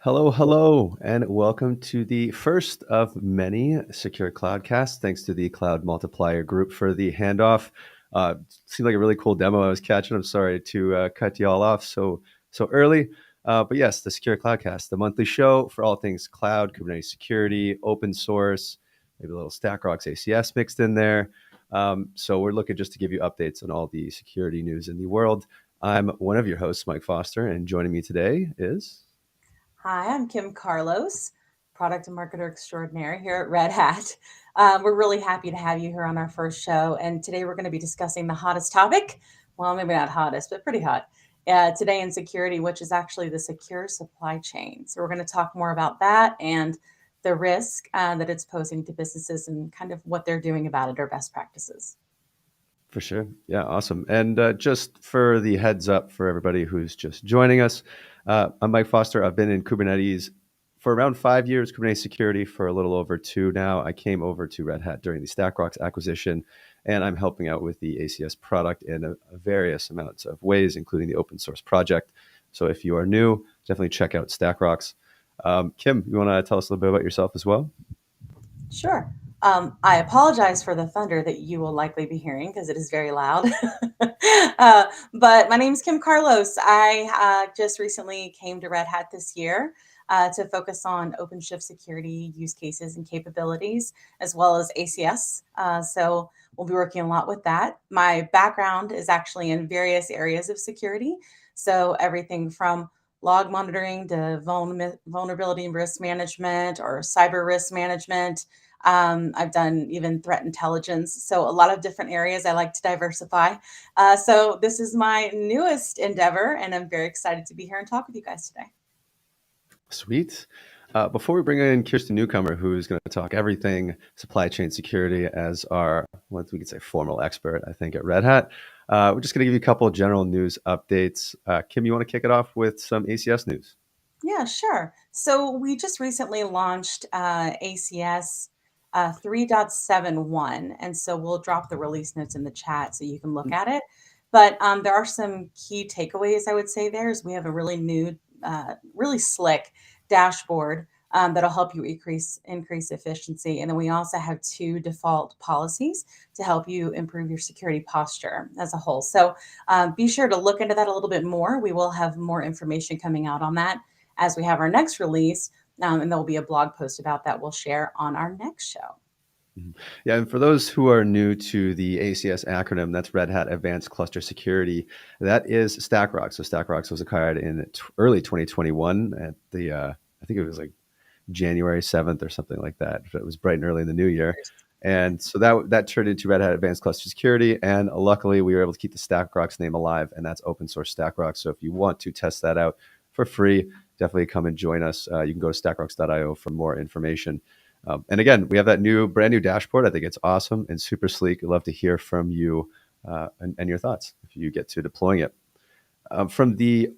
Hello, and welcome to the first of many Secure Cloudcasts. Thanks to the Cloud Multiplier Group for the handoff. Seemed like a really cool demo I was catching. I'm sorry to cut you all off so early. But yes, the Secure Cloudcast, the monthly show for all things cloud, Kubernetes security, open source, maybe a little StackRox ACS mixed in there. So we're looking just to give you updates on all the security news in the world. I'm one of your hosts, Mike Foster, and joining me today is... Hi, I'm Kim Carlos, product and marketer extraordinaire here at Red Hat. We're really happy to have you here on our first show. And today we're going to be discussing the hottest topic. Well, maybe not hottest, but pretty hot today in security, which is actually the secure supply chain. So we're going to talk more about that and the risk that it's posing to businesses and kind of what they're doing about it or best practices. For sure. Yeah, awesome. And just for the heads up for everybody who's just joining us, I'm Mike Foster. I've been in Kubernetes for around 5 years, Kubernetes security for a little over 2 now. I came over to Red Hat during the StackRox acquisition, and I'm helping out with the ACS product in a various amounts of ways, including the open source project. So if you are new, definitely check out StackRox. Kim, you want to tell us a little bit about yourself as well? Sure. I apologize for the thunder that you will likely be hearing because it is very loud. But my name is Kim Carlos. I just recently came to Red Hat this year to focus on OpenShift security use cases and capabilities, as well as ACS. So we'll be working a lot with that. My background is actually in various areas of security. So everything from log monitoring to vulnerability and risk management or cyber risk management. I've done even threat intelligence. So a lot of different areas. I like to diversify. So this is my newest endeavor, and I'm very excited to be here and talk with you guys today. Sweet. Before we bring in Kirsten Newcomer, who's going to talk everything supply chain security as our, what we could say, formal expert, I think, at Red Hat, we're just going to give you a couple of general news updates. Kim, you want to kick it off with some ACS news? Yeah, sure. So we just recently launched ACS 3.71, and so we'll drop the release notes in the chat so you can look at it. But there are some key takeaways I would say there is we have a really new, really slick dashboard that'll help you increase efficiency. And then we also have 2 default policies to help you improve your security posture as a whole. So be sure to look into that a little bit more. We will have more information coming out on that as we have our next release. And there'll be a blog post about that we'll share on our next show. Yeah, and for those who are new to the ACS acronym, that's Red Hat Advanced Cluster Security. That is StackRox. So StackRox was acquired in early 2021 at the, I think it was like January 7th or something like that. It was bright and early in the new year. And so that turned into Red Hat Advanced Cluster Security. And luckily, we were able to keep the StackRox name alive, and that's open source StackRox. So if you want to test that out for free, definitely come and join us. You can go to stackrox.io for more information. And again, we have that brand new dashboard. I think it's awesome and super sleek. I'd love to hear from you and your thoughts if you get to deploying it. From the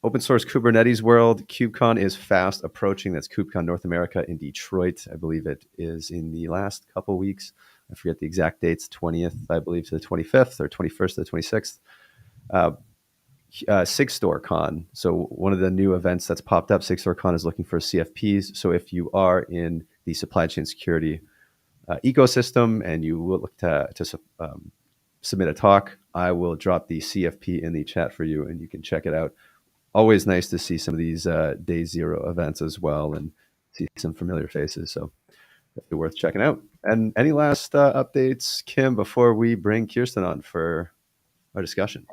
open source Kubernetes world, KubeCon is fast approaching. That's KubeCon North America in Detroit. I believe it is in the last couple weeks. I forget the exact dates, 20th, I believe, to the 25th or 21st to the 26th. Sigstore Con. So one of the new events that's popped up, Sigstore Con is looking for CFPs. So if you are in the supply chain security ecosystem and you will look to submit a talk, I will drop the CFP in the chat for you and you can check it out. Always nice to see some of these day zero events as well and see some familiar faces. So definitely worth checking out. And any last updates, Kim, before we bring Kirsten on for our discussion?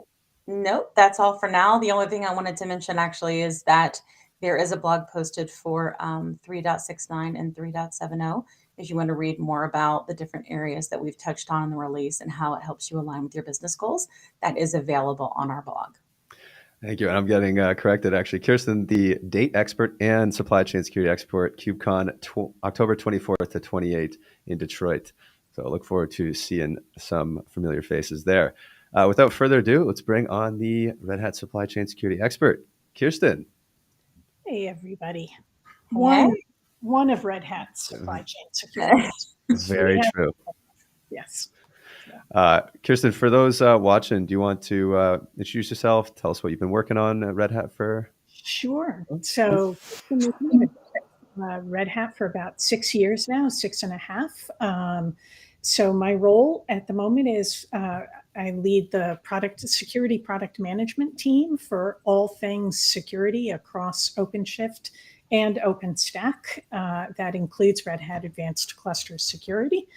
Nope, that's all for now. The only thing I wanted to mention actually is that there is a blog posted for 3.69 and 3.70 if you want to read more about the different areas that we've touched on in the release and how it helps you align with your business goals. That is available on our blog. Thank you. And I'm getting corrected, actually. Kirsten, the date expert and supply chain security expert, KubeCon, October 24th to 28th in Detroit. So I look forward to seeing some familiar faces there. Without further ado, let's bring on the Red Hat supply chain security expert, Kirsten. Hey, everybody. Hey. One of Red Hat's supply chain security. Very true. Yes. Kirsten, for those watching, do you want to introduce yourself? Tell us what you've been working on at Red Hat for Sure. So Red Hat for about 6 years now, 6.5. So my role at the moment is I lead the security product management team for all things security across OpenShift and OpenStack. That includes Red Hat Advanced Cluster Security.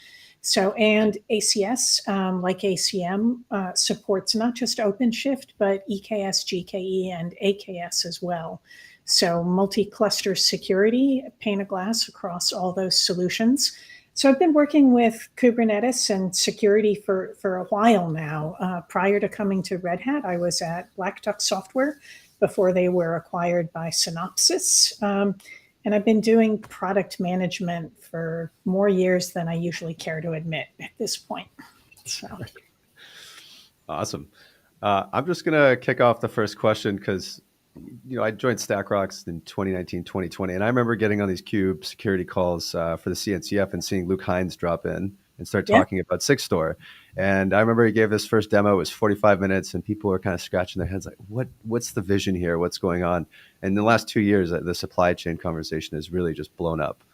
So, and ACS, like ACM, supports not just OpenShift, but EKS, GKE, and AKS as well. So multi-cluster security, pane of glass across all those solutions. So I've been working with Kubernetes and security for a while now. Prior to coming to Red Hat, I was at Black Duck Software before they were acquired by Synopsys. And I've been doing product management for more years than I usually care to admit at this point. So. Awesome. I'm just going to kick off the first question because I joined StackRox in 2019, 2020, and I remember getting on these Cube security calls for the CNCF and seeing Luke Hines drop in and start talking about Sigstore. And I remember he gave this first demo. It was 45 minutes, and people were kind of scratching their heads like, what's the vision here? What's going on? And in the last 2 years, the supply chain conversation has really just blown up.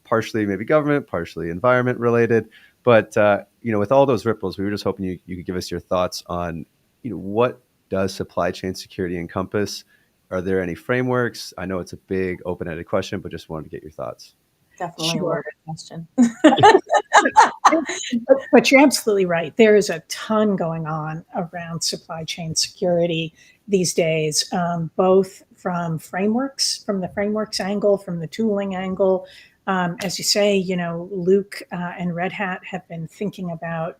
Partially maybe government, partially environment related. But, with all those ripples, we were just hoping you could give us your thoughts on, what does supply chain security encompass? Are there any frameworks? I know it's a big open-ended question, but just wanted to get your thoughts. Definitely a loaded question. But you're absolutely right. There is a ton going on around supply chain security these days, both from the frameworks angle, from the tooling angle. As you say, Luke and Red Hat have been thinking about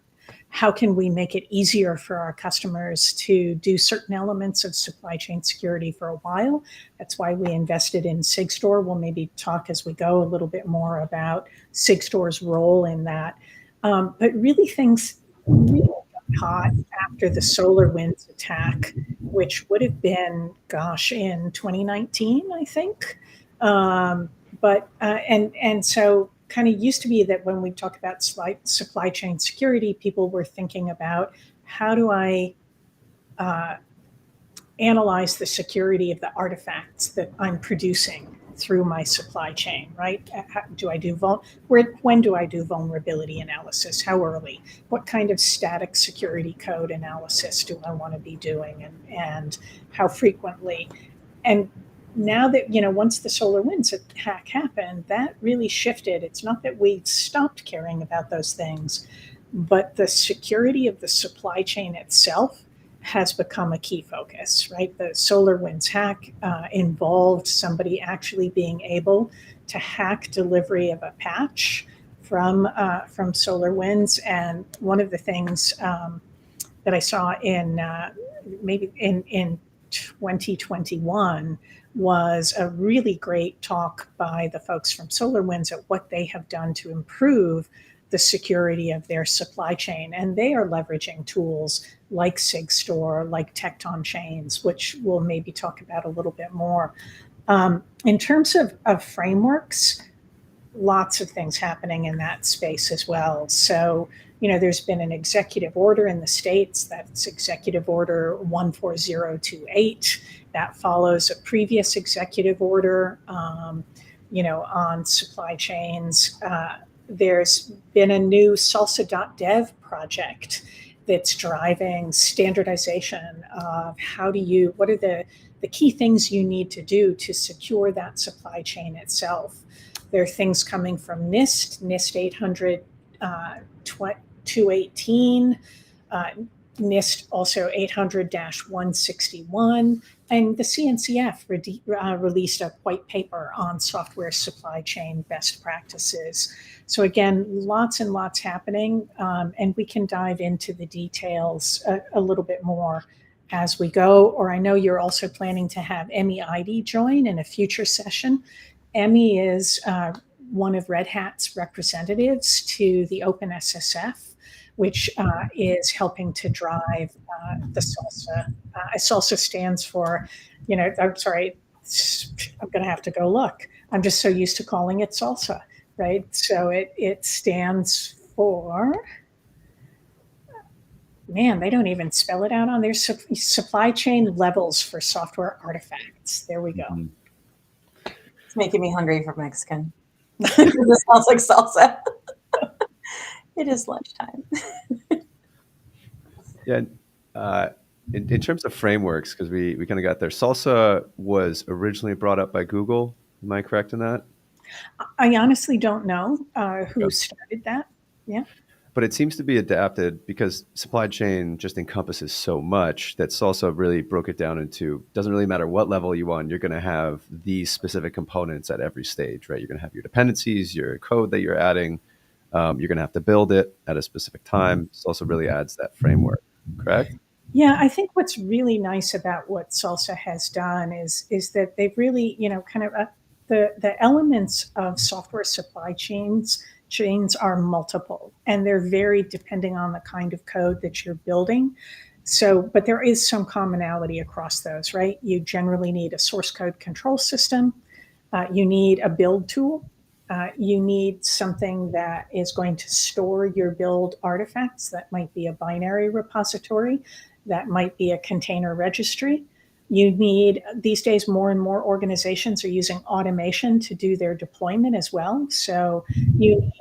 how can we make it easier for our customers to do certain elements of supply chain security for a while. That's why we invested in Sigstore. We'll maybe talk as we go a little bit more about Sigstore's role in that. But really things really got hot after the SolarWinds attack, which would have been, in 2019, I think. So kind of used to be that when we talk about supply chain security, people were thinking about how do I analyze the security of the artifacts that I'm producing through my supply chain, right? When do I do vulnerability analysis? How early? What kind of static security code analysis do I want to be doing, and how frequently? And now that, once the SolarWinds hack happened, that really shifted. It's not that we stopped caring about those things, but the security of the supply chain itself has become a key focus, right? The SolarWinds hack involved somebody actually being able to hack delivery of a patch from SolarWinds. And one of the things that I saw in 2021 was a really great talk by the folks from SolarWinds at what they have done to improve the security of their supply chain. And they are leveraging tools like Sigstore, like Tecton Chains, which we'll maybe talk about a little bit more. In terms of frameworks, lots of things happening in that space as well. So, there's been an executive order in the States, that's Executive Order 14028. That follows a previous executive order, on supply chains. There's been a new Salsa.dev project that's driving standardization of what are the key things you need to do to secure that supply chain itself. There are things coming from NIST 800, 218, NIST also 800-161, and the CNCF released a white paper on software supply chain best practices. So again, lots and lots happening, and we can dive into the details a little bit more as we go. Or I know you're also planning to have Emmy Eide join in a future session. Emmy is one of Red Hat's representatives to the OpenSSF, which is helping to drive the SALSA. SALSA stands for, I'm sorry, I'm going to have to go look. I'm just so used to calling it SALSA, right? So it stands for, Man, they don't even spell it out on their supply chain levels for software artifacts. There we go. Mm-hmm. It's making me hungry for Mexican. This smells like salsa. It is lunchtime. Yeah. In terms of frameworks, because we kind of got there, Salsa was originally brought up by Google. Am I correct in that? I honestly don't know who Okay. started that. Yeah. But it seems to be adapted because supply chain just encompasses so much that Salsa really broke it down into, doesn't really matter what level you on, you're going to have these specific components at every stage, right? You're going to have your dependencies, your code that you're adding. You're going to have to build it at a specific time. Salsa really adds that framework, correct? Yeah, I think what's really nice about what Salsa has done is that they've really, kind of the elements of software supply chains are multiple, and they're varied depending on the kind of code that you're building. So, but there is some commonality across those, right? You generally need a source code control system. You need a build tool. You need something that is going to store your build artifacts. That might be a binary repository. That might be a container registry. You need, these days, more and more organizations are using automation to do their deployment as well. So you need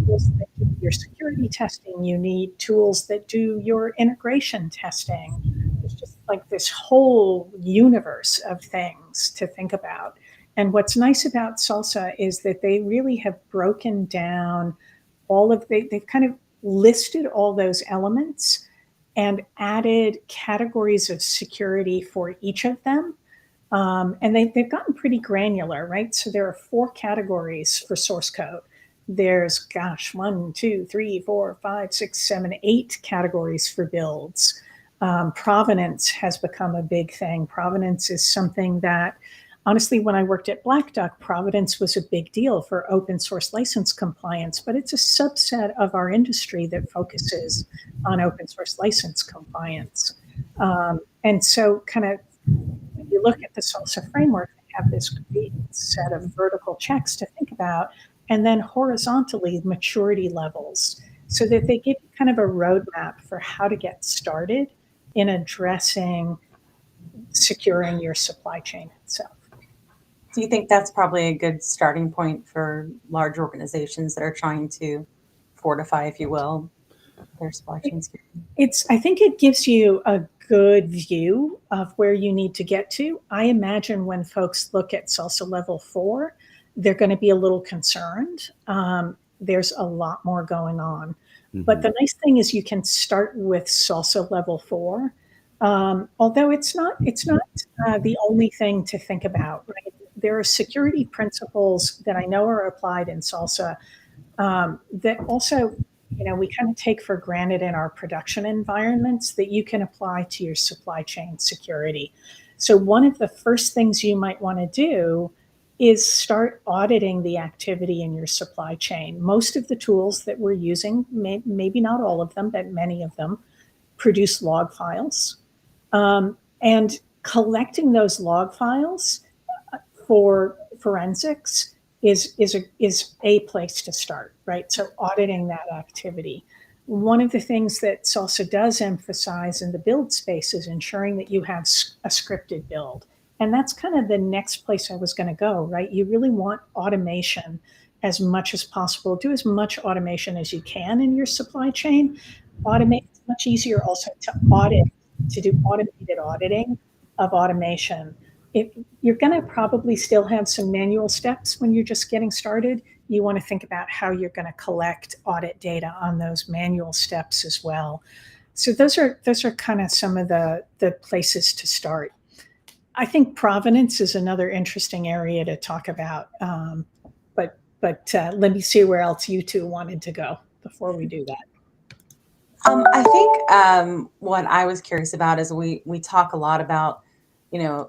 tools that do your security testing. You need tools that do your integration testing. It's just like this whole universe of things to think about. And what's nice about Salsa is that they really have broken down they've kind of listed all those elements and added categories of security for each of them. And they've gotten pretty granular, right? So there are 4 categories for source code. There's, 1, 2, 3, 4, 5, 6, 7, 8 categories for builds. Provenance has become a big thing. Provenance is something that, honestly, when I worked at Black Duck, Provenance was a big deal for open source license compliance, but it's a subset of our industry that focuses on open source license compliance. And so kind of, when you look at the Salsa framework, they have this great set of vertical checks to think about, and then horizontally maturity levels, so that they give you kind of a roadmap for how to get started in addressing securing your supply chain itself. Do you think that's probably a good starting point for large organizations that are trying to fortify, if you will, their supply chain security? I think it gives you a good view of where you need to get to. I imagine when folks look at Salsa Level 4, they're going to be a little concerned. There's a lot more going on. Mm-hmm. But the nice thing is you can start with Salsa Level 4, although it's not the only thing to think about, right? There are security principles that I know are applied in Salsa that also, we kind of take for granted in our production environments that you can apply to your supply chain security. So one of the first things you might want to do is start auditing the activity in your supply chain. Most of the tools that we're using, maybe not all of them, but many of them, produce log files. And collecting those log files for forensics is a place to start, right? So auditing that activity. One of the things that Salsa does emphasize in the build space is ensuring that you have a scripted build. And that's kind of the next place I was going to go, right? You really want automation as much as possible. Do as much automation as you can in your supply chain. Automate. It's much easier also to do automated auditing of automation. You're going to probably still have some manual steps when you're just getting started. You want to think about how you're going to collect audit data on those manual steps as well. So those are kind of some of the places to start. I think provenance is another interesting area to talk about. But let me see where else you two wanted to go before we do that. I think what I was curious about is we talk a lot about,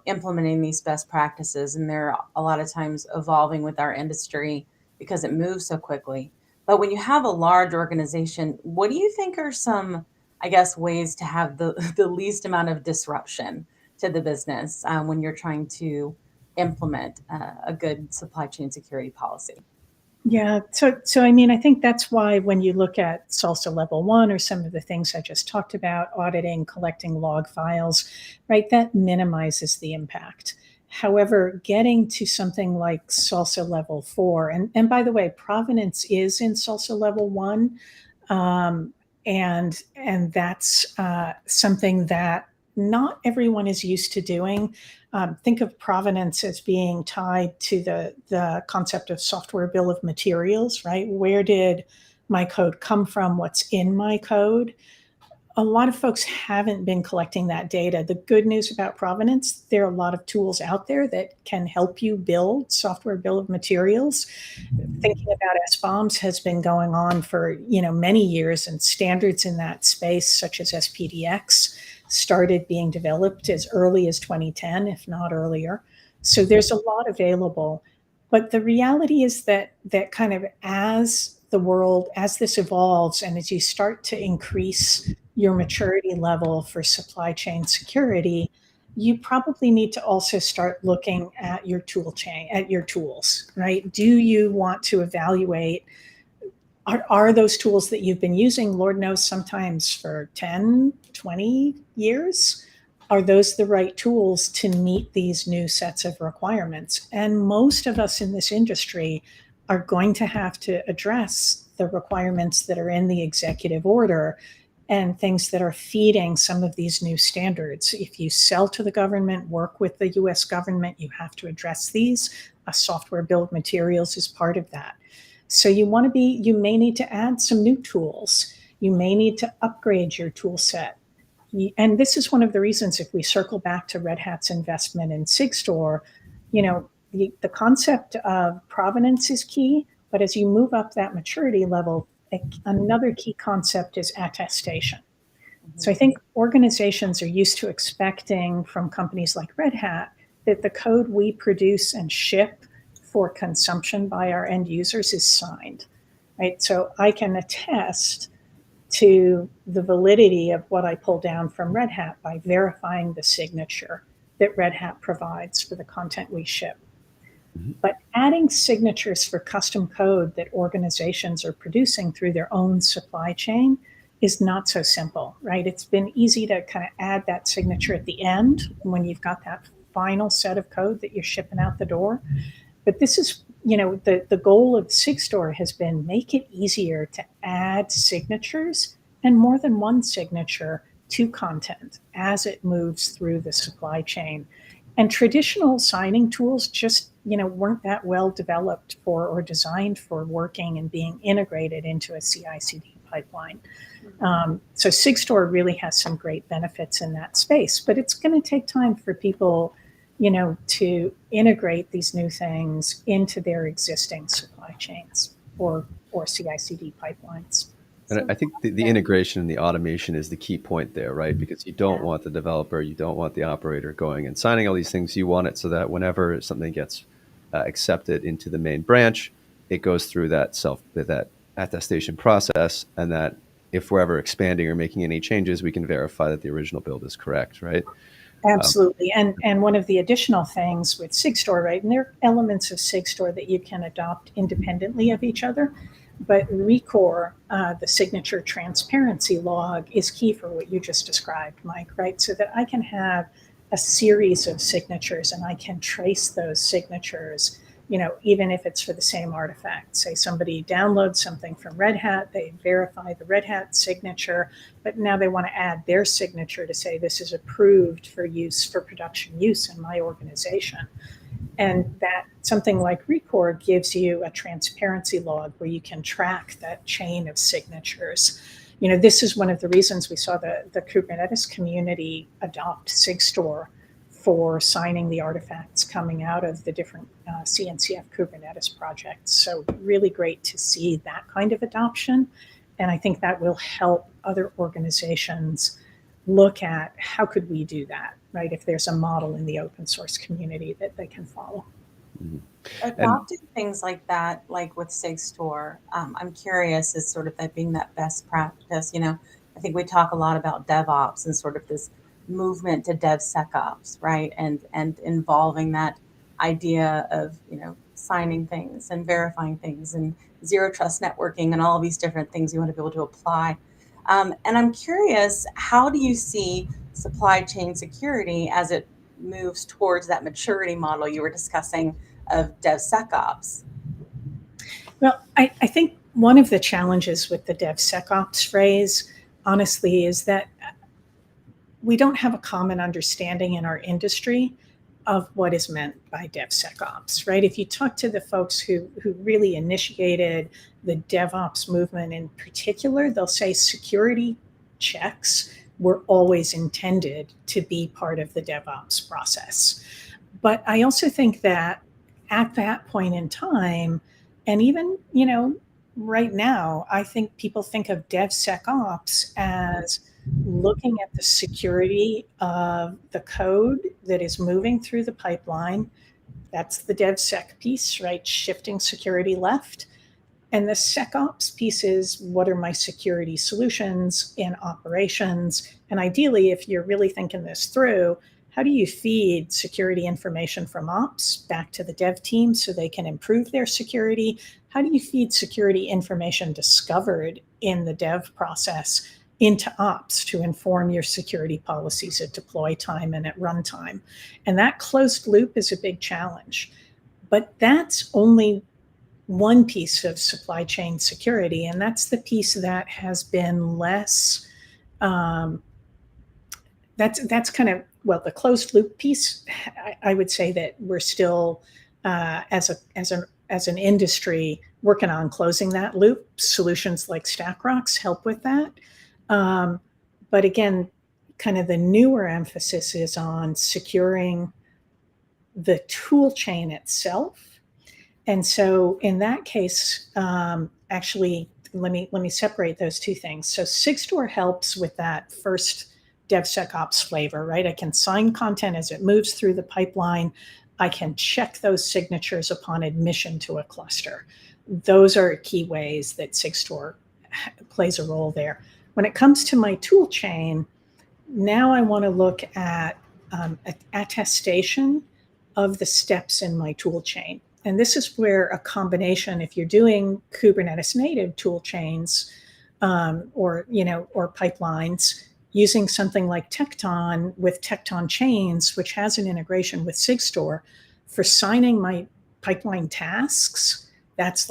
implementing these best practices, and they're a lot of times evolving with our industry because it moves so quickly. But when you have a large organization, what do you think are some, I guess, ways to have the least amount of disruption to the business when you're trying to implement a good supply chain security policy? Yeah. So I mean, I think that's why when you look at Salsa Level 1 or some of the things I just talked about, auditing, collecting log files, right, that minimizes the impact. However, getting to something like Salsa Level 4, and by the way, Provenance is in Salsa Level 1, um, and that's something that not everyone is used to doing. Think of provenance as being tied to the concept of software bill of materials, right? Where did my code come from? What's in my code? A lot of folks haven't been collecting that data. The good news about provenance, there are a lot of tools out there that can help you build software bill of materials. Thinking about SBOMs has been going on for many years, and standards in that space, such as SPDX, started being developed as early as 2010, if not earlier. So there's a lot available. But the reality is that kind of as the world, as this evolves, and as you start to increase your maturity level for supply chain security, you probably need to also start looking at your tool chain, at your tools, right? Do you want to evaluate, are those tools that you've been using, Lord knows, sometimes for 10, 20 years? Are those the right tools to meet these new sets of requirements? And most of us in this industry are going to have to address the requirements that are in the executive order and things that are feeding some of these new standards. If you sell to the government, work with the US government, you have to address these. A software bill of materials is part of that. So you may need to add some new tools. You may need to upgrade your tool set. And this is one of the reasons, if we circle back to Red Hat's investment in Sigstore, the concept of provenance is key, but as you move up that maturity level, another key concept is attestation. So I think organizations are used to expecting from companies like Red Hat that the code we produce and ship for consumption by our end users is signed, right? So I can attest to the validity of what I pull down from Red Hat by verifying the signature that Red Hat provides for the content we ship. But adding signatures for custom code that organizations are producing through their own supply chain is not so simple, right? It's been easy to kind of add that signature at the end when you've got that final set of code that you're shipping out the door. But this is, the goal of Sigstore has been make it easier to add signatures and more than one signature to content as it moves through the supply chain. And traditional signing tools just, weren't that well developed for or designed for working and being integrated into a CI/CD pipeline. So Sigstore really has some great benefits in that space, but it's going to take time for people, to integrate these new things into their existing supply chains or CI/CD pipelines. And I think the integration and the automation is the key point there, right? Because you don't want the developer, you don't want the operator going and signing all these things. You want it so that whenever something gets accepted into the main branch, it goes through that attestation process, and that if we're ever expanding or making any changes, we can verify that the original build is correct, right? Absolutely. And one of the additional things with Sigstore, right, and there are elements of Sigstore that you can adopt independently of each other, but Recor, the signature transparency log, is key for what you just described, Mike, right? So that I can have a series of signatures and I can trace those signatures, even if it's for the same artifact. Say somebody downloads something from Red Hat, they verify the Red Hat signature, but now they want to add their signature to say this is approved for use, for production use in my organization. And that something like Recor gives you a transparency log where you can track that chain of signatures. This is one of the reasons we saw the Kubernetes community adopt Sigstore for signing the artifacts coming out of the different CNCF Kubernetes projects. So really great to see that kind of adoption. And I think that will help other organizations look at how could we do that, right? If there's a model in the open source community that they can follow. Mm-hmm. Adopting things like that, like with Sigstore, I'm curious, is sort of that being that best practice. I think we talk a lot about DevOps and sort of this movement to DevSecOps, right? And involving that idea of, signing things and verifying things and zero trust networking and all these different things you want to be able to apply. And I'm curious, how do you see supply chain security as it moves towards that maturity model you were discussing of DevSecOps? Well, I think one of the challenges with the DevSecOps phrase, honestly, is that we don't have a common understanding in our industry of what is meant by DevSecOps, right? If you talk to the folks who really initiated the DevOps movement in particular, they'll say security checks were always intended to be part of the DevOps process. But I also think that at that point in time, and even, right now, I think people think of DevSecOps as looking at the security of the code that is moving through the pipeline. That's the DevSec piece, right? Shifting security left. And the SecOps piece is, what are my security solutions in operations? And ideally, if you're really thinking this through, how do you feed security information from ops back to the dev team so they can improve their security? How do you feed security information discovered in the dev process into ops to inform your security policies at deploy time and at runtime? And that closed loop is a big challenge. But that's only one piece of supply chain security, and that's the piece that has been less, that's kind of, well, the closed loop piece, I would say that we're still, as an industry, working on closing that loop. Solutions like StackRox help with that. But again, kind of the newer emphasis is on securing the tool chain itself. And so in that case, actually, let me separate those two things. So Sigstore helps with that first DevSecOps flavor, right? I can sign content as it moves through the pipeline. I can check those signatures upon admission to a cluster. Those are key ways that Sigstore plays a role there. When it comes to my tool chain, now I want to look at attestation of the steps in my tool chain. And this is where a combination, if you're doing Kubernetes native tool chains or pipelines, using something like Tekton with Tekton Chains, which has an integration with Sigstore for signing my pipeline tasks, that's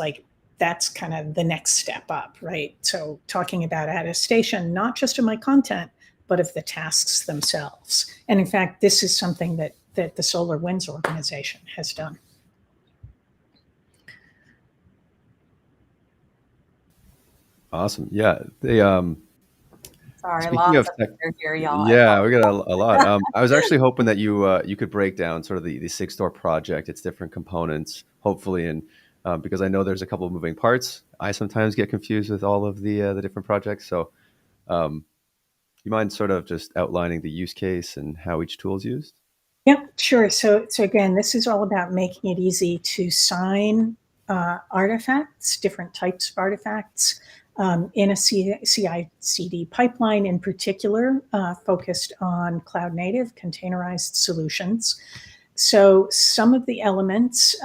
kind of the next step up, right? So talking about attestation, not just of my content, but of the tasks themselves. And in fact, this is something that the SolarWinds organization has done. Awesome. Yeah. Sorry, Speaking lots of of tech, pictures here, y'all. yeah, we got a lot. I was actually hoping that you could break down sort of the Sigstore project, its different components, hopefully, and because I know there's a couple of moving parts. I sometimes get confused with all of the different projects. So, you mind sort of just outlining the use case and how each tool is used? Yeah, sure. So again, this is all about making it easy to sign artifacts, different types of artifacts, in a CI/CD pipeline, in particular, focused on cloud native containerized solutions. So some of the elements,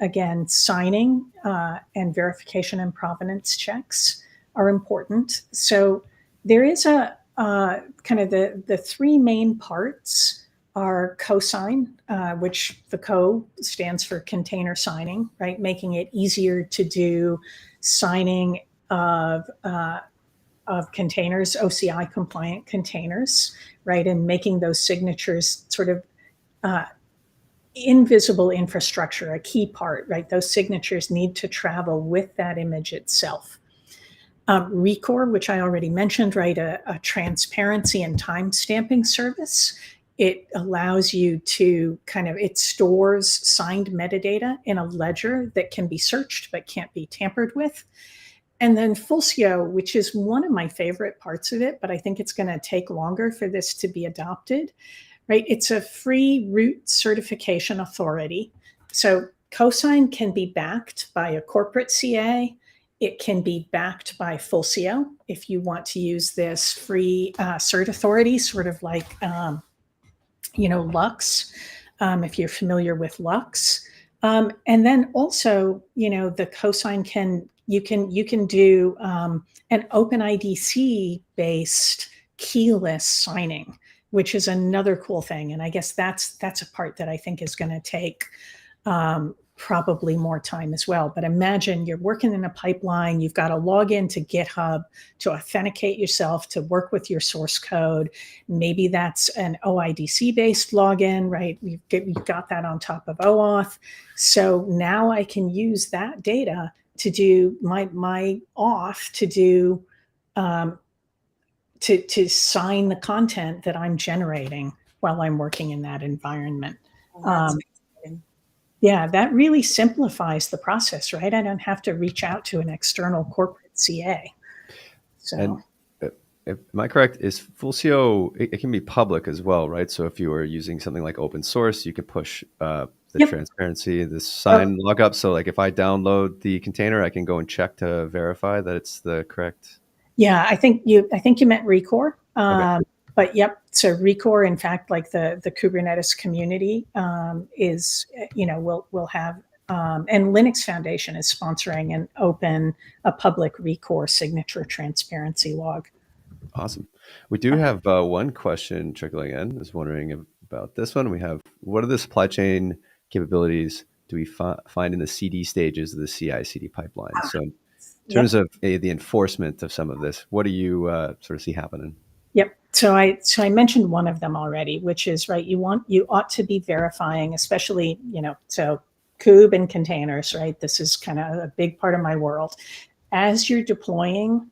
again, signing and verification and provenance checks are important. So there is a kind of the three main parts are cosign, which the co stands for container signing, right? Making it easier to do signing of containers, OCI compliant containers, right? And making those signatures sort of invisible infrastructure, a key part, right? Those signatures need to travel with that image itself. Recor, which I already mentioned, right? A transparency and time stamping service. It allows you to it stores signed metadata in a ledger that can be searched but can't be tampered with. And then Fulcio, which is one of my favorite parts of it, but I think it's going to take longer for this to be adopted, right? It's a free root certification authority. So cosign can be backed by a corporate CA. It can be backed by Fulcio if you want to use this free cert authority, sort of like, Lux. if you're familiar with Lux. And then also, the cosign you can do an OpenIDC based keyless signing, which is another cool thing. And I guess that's a part that I think is going to take probably more time as well. But imagine you're working in a pipeline, you've got to log into GitHub to authenticate yourself, to work with your source code. Maybe that's an OIDC based login, right? You've got that on top of OAuth. So now I can use that data to do my auth, to do to sign the content that I'm generating while I'm working in that environment. Yeah, that really simplifies the process, right? I don't have to reach out to an external corporate CA. So, and am I correct? Is Fulcio, it can be public as well, right? So if you are using something like open source, you can push the transparency, the sign log up. So like if I download the container, I can go and check to verify that it's the correct. Yeah, I think you meant Recore. Okay. But yep, so Recore, in fact, like the Kubernetes community is, will have, and Linux Foundation is sponsoring a public Recore signature transparency log. Awesome. We do have one question trickling in. I was wondering about this one. We have, what are the supply chain capabilities do we find in the CD stages of the CI/CD pipeline? So in terms of the enforcement of some of this, what do you sort of see happening? Yep. So I mentioned one of them already, which is, right, you ought to be verifying, especially, so Kube and containers, right? This is kind of a big part of my world. As you're deploying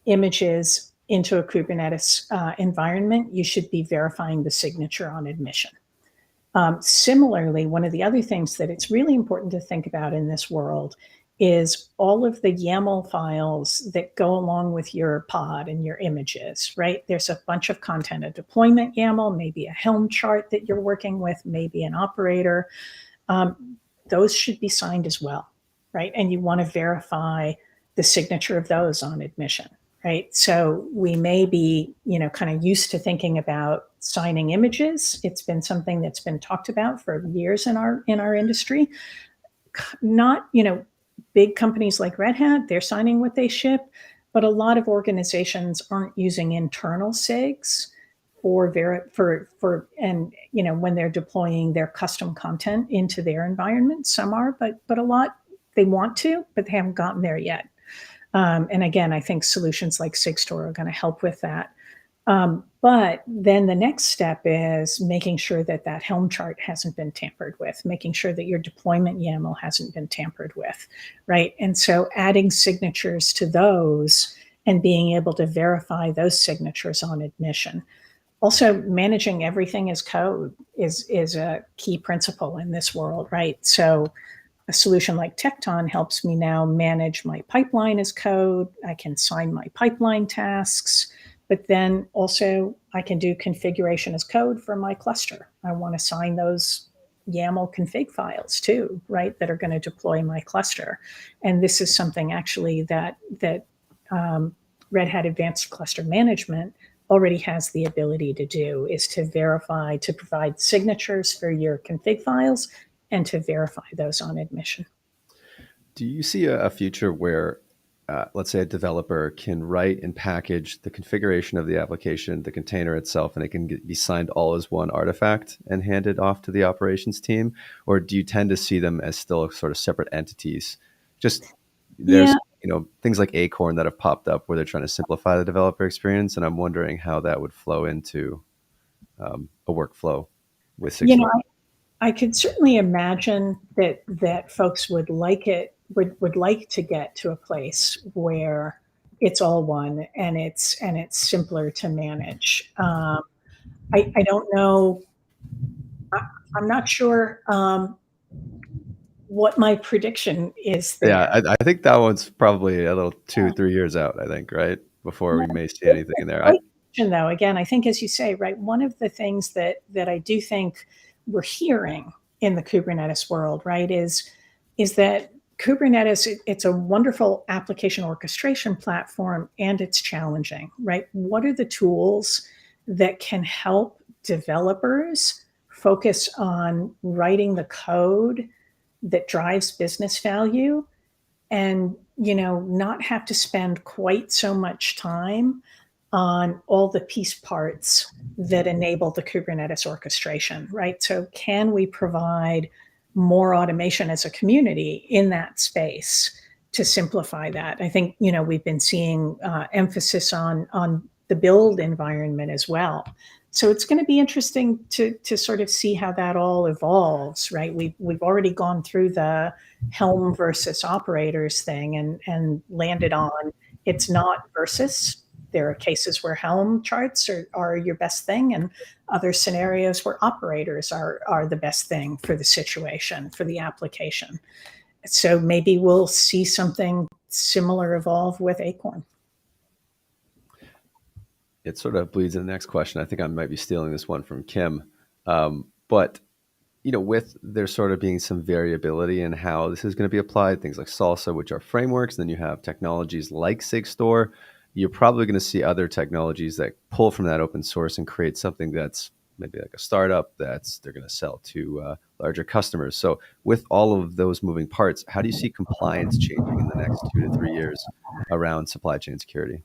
images into a Kubernetes environment, you should be verifying the signature on admission. Similarly, one of the other things that it's really important to think about in this world is all of the YAML files that go along with your pod and your images, right? There's a bunch of content, a deployment YAML, maybe a Helm chart that you're working with, maybe an operator. Those should be signed as well, right? And you want to verify the signature of those on admission, right? So we may be, kind of used to thinking about signing images. It's been something that's been talked about for years in our industry. Not, big companies like Red Hat, they're signing what they ship, but a lot of organizations aren't using internal SIGs when they're deploying their custom content into their environment. Some are, but a lot, they want to, but they haven't gotten there yet. And again, I think solutions like Sigstore are going to help with that. But then the next step is making sure that Helm chart hasn't been tampered with, making sure that your deployment YAML hasn't been tampered with, right? And so adding signatures to those and being able to verify those signatures on admission. Also, managing everything as code is a key principle in this world, right? So a solution like Tekton helps me now manage my pipeline as code. I can sign my pipeline tasks. But then also I can do configuration as code for my cluster. I want to sign those YAML config files too, right, that are going to deploy my cluster. And this is something actually that Red Hat Advanced Cluster Management already has the ability to do, is to verify, to provide signatures for your config files and to verify those on admission. Do you see a future where let's say a developer can write and package the configuration of the application, the container itself, and it can be signed all as one artifact and handed off to the operations team? Or do you tend to see them as still sort of separate entities? Just there's things like Acorn that have popped up where they're trying to simplify the developer experience, and I'm wondering how that would flow into a workflow with Sigstore. I could certainly imagine that folks would like to get to a place where it's all one and it's simpler to manage. I don't know. I'm not sure what my prediction is there. Yeah, I think that one's probably a little 2-3 years out, I think, right? Before we may see anything in there. Though, again, I think, as you say, right, one of the things that I do think we're hearing in the Kubernetes world, right, is that Kubernetes, it's a wonderful application orchestration platform, and it's challenging, right? What are the tools that can help developers focus on writing the code that drives business value and, not have to spend quite so much time on all the piece parts that enable the Kubernetes orchestration, right? So can we provide more automation as a community in that space to simplify that? I think, we've been seeing emphasis on the build environment as well. So it's going to be interesting to sort of see how that all evolves, right? We've already gone through the Helm versus operators thing and landed on it's not versus. There are cases where Helm charts are your best thing, and other scenarios where operators are the best thing for the situation, for the application. So maybe we'll see something similar evolve with Acorn. It sort of bleeds in the next question. I think I might be stealing this one from Kim. But, with there sort of being some variability in how this is going to be applied, things like Salsa, which are frameworks, then you have technologies like Sigstore, you're probably going to see other technologies that pull from that open source and create something that's maybe like a startup that's they're going to sell to larger customers. So with all of those moving parts, how do you see compliance changing in the next 2 to 3 years around supply chain security?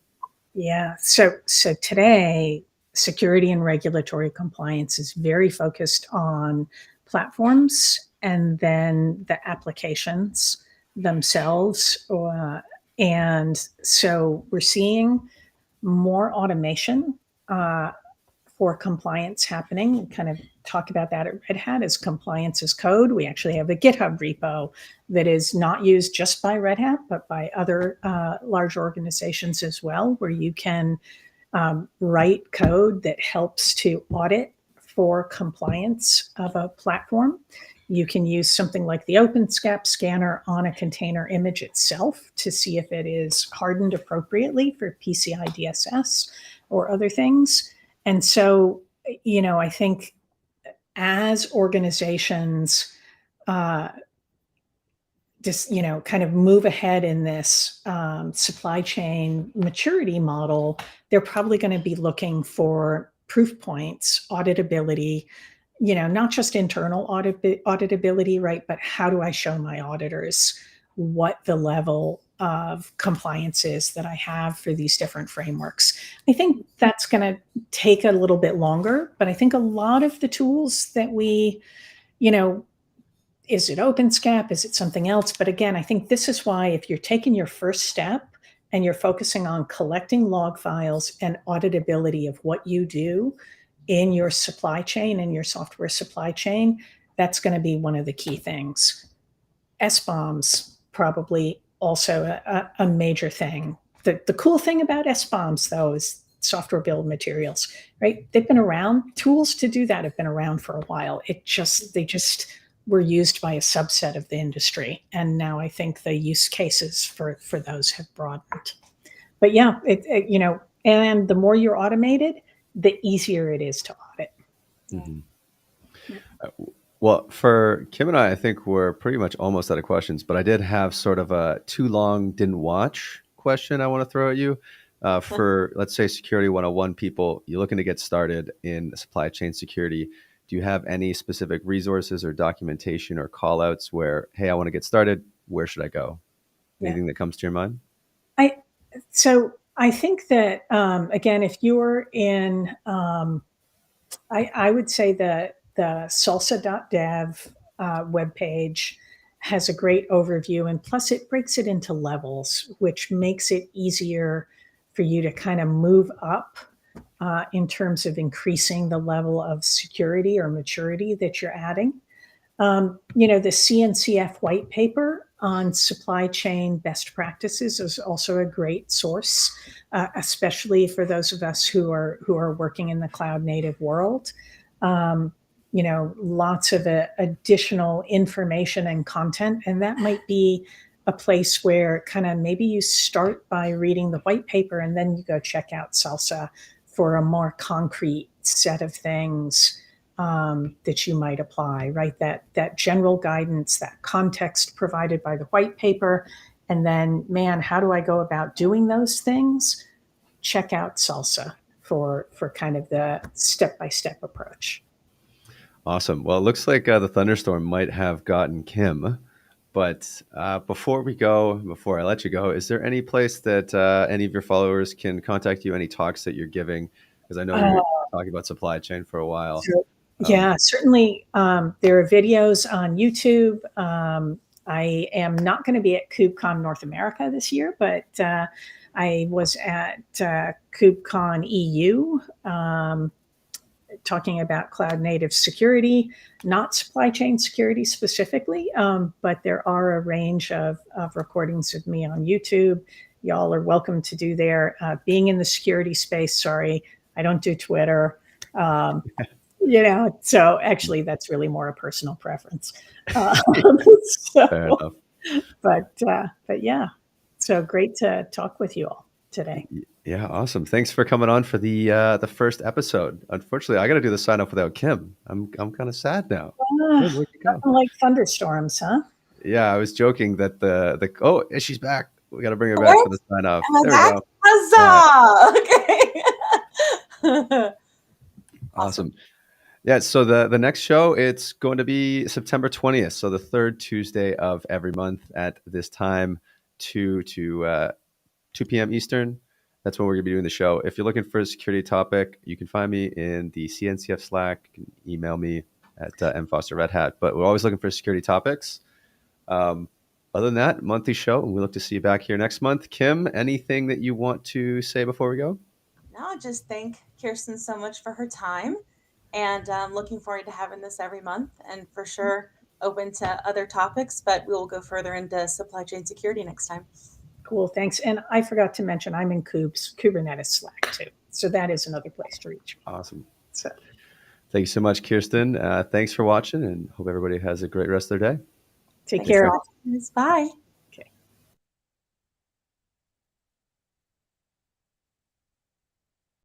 Yeah. So today, security and regulatory compliance is very focused on platforms and then the applications themselves. And so we're seeing more automation for compliance happening. We kind of talk about that at Red Hat as compliance as code. We actually have a GitHub repo that is not used just by Red Hat, but by other large organizations as well, where you can write code that helps to audit for compliance of a platform. You can use something like the OpenSCAP scanner on a container image itself to see if it is hardened appropriately for PCI DSS or other things. And so, I think as organizations just, kind of move ahead in this supply chain maturity model, they're probably going to be looking for proof points, auditability, not just internal auditability, right? But how do I show my auditors what the level of compliance is that I have for these different frameworks? I think that's going to take a little bit longer, but I think a lot of the tools that we, is it OpenSCAP? Is it something else? But again, I think this is why if you're taking your first step and you're focusing on collecting log files and auditability of what you do in your supply chain and your software supply chain, that's going to be one of the key things. SBOMs probably also a major thing. The cool thing about SBOMs, though, is software bill of materials, right? They've been around. Tools to do that have been around for a while. They just were used by a subset of the industry. And now I think the use cases for those have broadened. But yeah, and the more you're automated, the easier it is to audit. Mm-hmm. Well, for Kim and I think we're pretty much almost out of questions, but I did have sort of a too long didn't watch question I want to throw at you. For, let's say, Security 101 people, you're looking to get started in supply chain security. Do you have any specific resources or documentation or call outs where, hey, I want to get started, where should I go? Anything that comes to your mind? I think that, again, if you're in, I would say that the salsa.dev webpage has a great overview, and plus it breaks it into levels, which makes it easier for you to kind of move up in terms of increasing the level of security or maturity that you're adding. The CNCF white paper on supply chain best practices is also a great source, especially for those of us who are working in the cloud native world. Lots of additional information and content, and that might be a place where kind of maybe you start by reading the white paper and then you go check out Salsa for a more concrete set of things that you might apply, right? That general guidance, that context provided by the white paper, and then, man, how do I go about doing those things? Check out Salsa for kind of the step-by-step approach. Awesome. Well, it looks like the thunderstorm might have gotten Kim. But before I let you go, is there any place that any of your followers can contact you? Any talks that you're giving? Because I know Uh, you're talking about supply chain for a while. so, yeah, certainly. There are videos on YouTube. I am not going to be at KubeCon North America this year, but I was at KubeCon EU. Talking about cloud native security, not supply chain security specifically, but there are a range of recordings of me on YouTube. Y'all are welcome to do there. Being in the security space, sorry, I don't do Twitter. So actually that's really more a personal preference. Fair So, enough. but yeah, so great to talk with you all today. Yeah, awesome. Thanks for coming on for the first episode. Unfortunately, I got to do the sign off without Kim. I'm kind of sad now. Kim, where'd you go? Nothing like thunderstorms, huh? Yeah, I was joking that the oh, she's back. We got to bring her back What? for the sign off. Am I There we back? go. Yeah, Huzzah! Okay. Awesome. awesome. Yeah, so the next show, it's going to be September 20th, so the third Tuesday of every month at this time, 2 p.m. Eastern. That's when we're going to be doing the show. If you're looking for a security topic, you can find me in the CNCF Slack. You can email me at mfosterredhat. But we're always looking for security topics. Other than that, monthly show, and we look to see you back here next month. Kim, anything that you want to say before we go? No, just thank Kirsten so much for her time, and looking forward to having this every month, and for sure open to other topics, but we'll go further into supply chain security next time. Cool, thanks. And I forgot to mention, I'm in Kubernetes Slack too. So that is another place to reach me. Awesome. So Thank you so much, Kirsten. Thanks for watching, and hope everybody has a great rest of their day. take Thanks care. for watching. Bye.